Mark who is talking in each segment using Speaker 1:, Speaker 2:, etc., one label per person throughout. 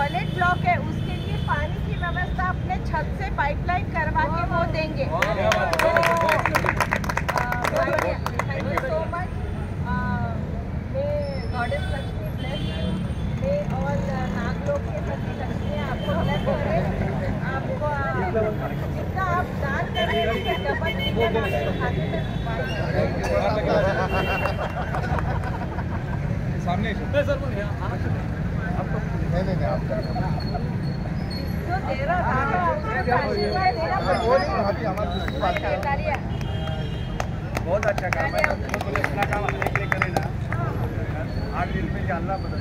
Speaker 1: Toilet block है, उसके लिए पानी की व्यवस्था अपने छत से पाइपलाइन करवा के वो देंगे। Thank you so much. Goddess Lakshmi bless you, may all Naglok के सभी लक्ष्मियाँ आपको ब्लेस करें। आपको जितना आप दान करें उससे डबल मिलियन आपके खाते में
Speaker 2: सामने सर नहीं आप
Speaker 1: जो दे रहा था उसका आशीर्वाद देना पड़ता है।
Speaker 2: बहुत अच्छा काम है, अपना काम अपने के लिए करें ना। 8 दिन में जालना बदल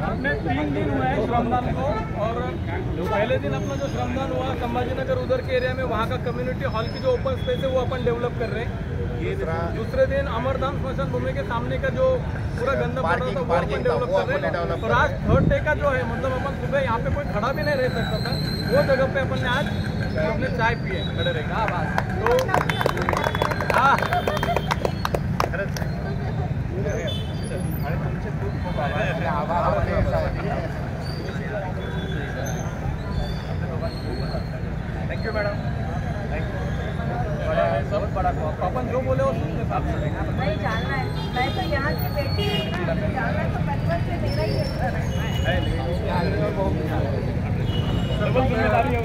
Speaker 2: अपने 3 दिन हुआ है श्रमदान को, और पहले दिन अपना जो श्रमदान हुआ संभाजीनगर उधर के एरिया में, वहाँ का कम्युनिटी हॉल की जो ओपन स्पेस है वो अपन डेवलप कर रहे हैं। दूसरे दिन अमरधाम स्मशान भूमि के सामने का जो पूरा गंदा पड़ा था वो अपन डेवलप कर रहे हैं। और आज थर्ड डे का जो है, मतलब अपन सुबह यहाँ पे कोई खड़ा भी नहीं रह सकता था, वो जगह पे अपन ने आज अपने चाय पिए खड़े रहेगा। तो हाँ thank you madam, thank you. सब बड़ा अपन जो बोले वो सुनने साथ
Speaker 1: नहीं जानना है, मैं तो यहाँ की बेटी हूँ ना, जानना तो बचपन से मेरा ही है।
Speaker 2: जिम्मेदारी है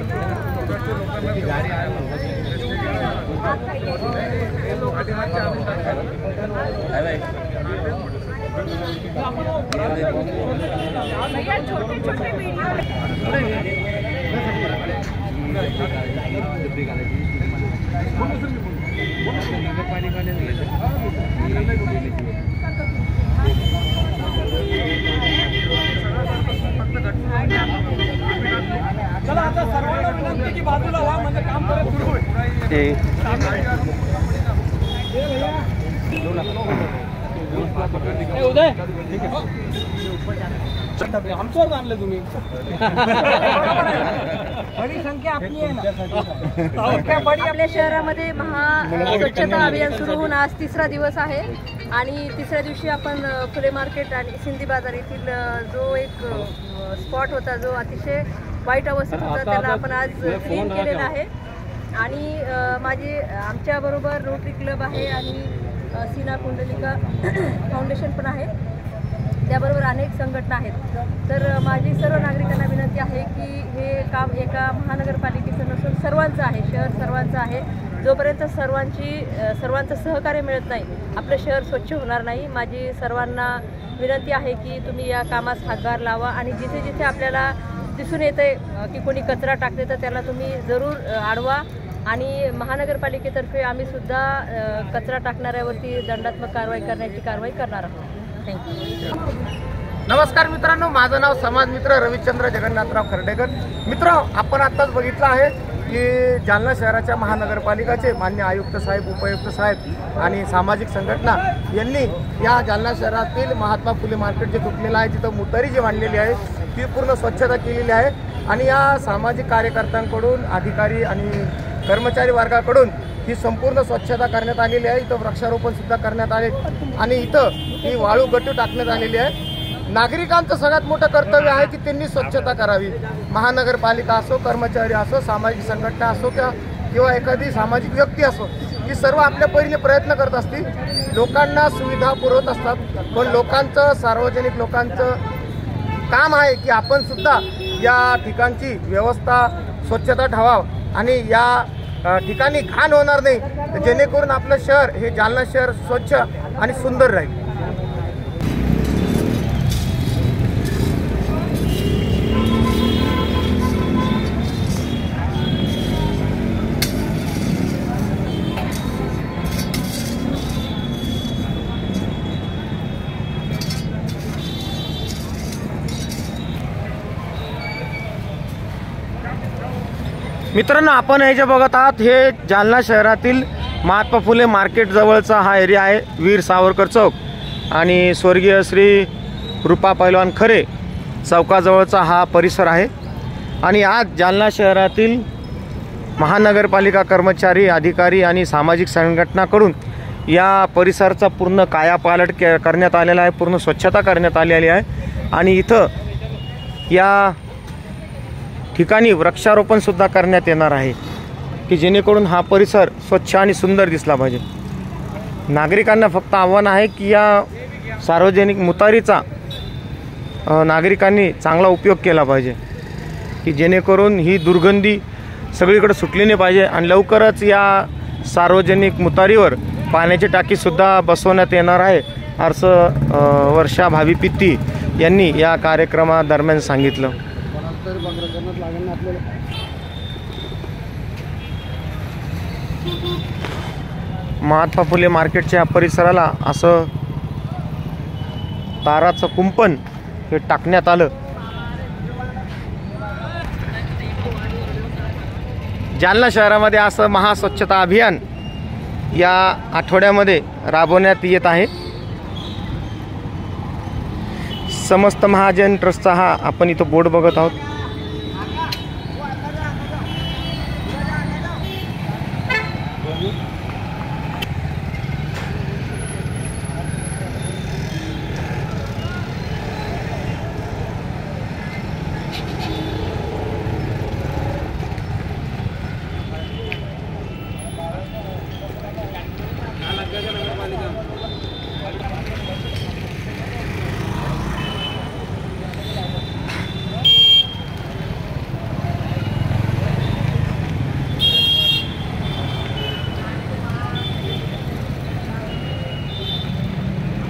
Speaker 1: भैया छोटे छोटे वीडियो
Speaker 2: चला आता सर्वांना विनंती की बाजूला व्हा, म्हणजे काम परत सुरू होईल। उदय आमच्यावर आणलं तुम्ही, बडी संख्या आपली आहे ना।
Speaker 1: आपल्या शहरामध्ये स्वच्छता अभियान सुरू होऊन आज 3रा दिवस आहे आणि 3ऱ्या दिवशी आपण फुले मार्केट आणि सिंधी बाजार येथील जो एक स्पॉट होता जो अतिशय वाईट अवस्थेत होता त्याला आपण आज क्लीन केलेला आहे। आणि आमच्याबरोबर रोटरी क्लब आहे आणि सीना कुंडलिका फाउंडेशन पण आहे, त्याबरोबर अनेक संघटना आहेत। तर माझी सर्व नागरिकांना विनंती आहे की हे काम एका महानगरपालिकेचं नसून सर्वांचं आहे, शहर सर्वांचं आहे। जोपर्यंत सर्वांचं सहकार्य मिळत नाही आपलं शहर स्वच्छ होणार नाही। माझी सर्वांना विनंती आहे की तुम्ही या कामास हातभार लावा आणि जिथे जिथे आपल्याला दिसून येते की कोणी कचरा टाकते तर त्याला तुम्ही जरूर अडवा। आणि महानगरपालिकेतर्फे आम्ही सुद्धा कचरा टाकणाऱ्यावरती दंडात्मक कारवाई करणार आहोत। थँक्यू।
Speaker 3: नमस्कार मित्रांनो, माझं नाव समाज मित्र रविचंद्र जगन्नाथराव खर्डेकर। मित्र, आपण आत्ताच बघितलं आहे की जालना शहराच्या महानगरपालिकाचे मान्य आयुक्त साहेब, उपायुक्त साहेब आणि सामाजिक संघटना यांनी या जालना शहरातील महात्मा फुले मार्केट जे तुटलेलं आहे, जिथं मुतारी जी मांडलेली आहे ती पूर्ण स्वच्छता केलेली आहे। आणि या सामाजिक कार्यकर्त्यांकडून, अधिकारी आणि कर्मचारी वर्गाकडून ही संपूर्ण स्वच्छता करण्यात आलेली आहे। इथं वृक्षारोपण सुद्धा करण्यात आले आणि इथं ही वाळू गट्टू टाकण्यात आलेली आहे। नागरिकांचं सगळ्यात मोठं कर्तव्य आहे की त्यांनी स्वच्छता करावी। महानगरपालिका असो, कर्मचारी असो, सामाजिक संघटना असो किंवा एखादी सामाजिक व्यक्ती असो, ही सर्व आपल्या परीने प्रयत्न करत असतील, लोकांना सुविधा पुरवत असतात। पण सार्वजनिक लोकांचं काम आहे की आपण सुद्धा या ठिकाणची व्यवस्था, स्वच्छता ठेवावं आणि या ठिकाणी घाण होणार नाही, जेणेकरून आपलं शहर हे जालना शहर स्वच्छ आणि सुंदर राहील। मित्रांनो, आपण हे जे बघत आहात हे जालना शहरातील महात्मा फुले मार्केट जवळचा हा एरिया आहे, वीर सावरकर चौक आणि स्वर्गीय श्री रूपा पैलवान खरे चौकाजवळचा हा परिसर आहे। आणि आज जालना शहरातील महानगरपालिका कर्मचारी, अधिकारी आणि सामाजिक संघटनाकडून या परिसराचा पूर्ण कायापालट करण्यात आलेला आहे, पूर्ण स्वच्छता करण्यात आलेली आहे आणि इथं या ठिकाणी वृक्षारोपणसुद्धा करण्यात येणार आहे की जेणेकरून हा परिसर स्वच्छ आणि सुंदर दिसला पाहिजे. नागरिकांना फक्त आव्हान आहे की या सार्वजनिक मुतारीचा नागरिकांनी चांगला उपयोग केला पाहिजे की जेणेकरून ही दुर्गंधी सगळीकडे सुटली नाही पाहिजे आणि लवकरच या सार्वजनिक मुतारीवर पाण्याची टाकीसुद्धा बसवण्यात येणार आहे असं वर्षा भावी पित्ती यांनी या कार्यक्रमादरम्यान सांगितलं. महात्मा फुले मार्केटच्या परिसराला असं ताराचं कुंपण हे टाकण्यात आलं. जालना शहरामध्ये असं महास्वच्छता अभियान या आठवड्यामध्ये राबवण्यात येत आहे. समस्त महाजन ट्रस्टचा हा आपण इथं बोर्ड बघत आहोत.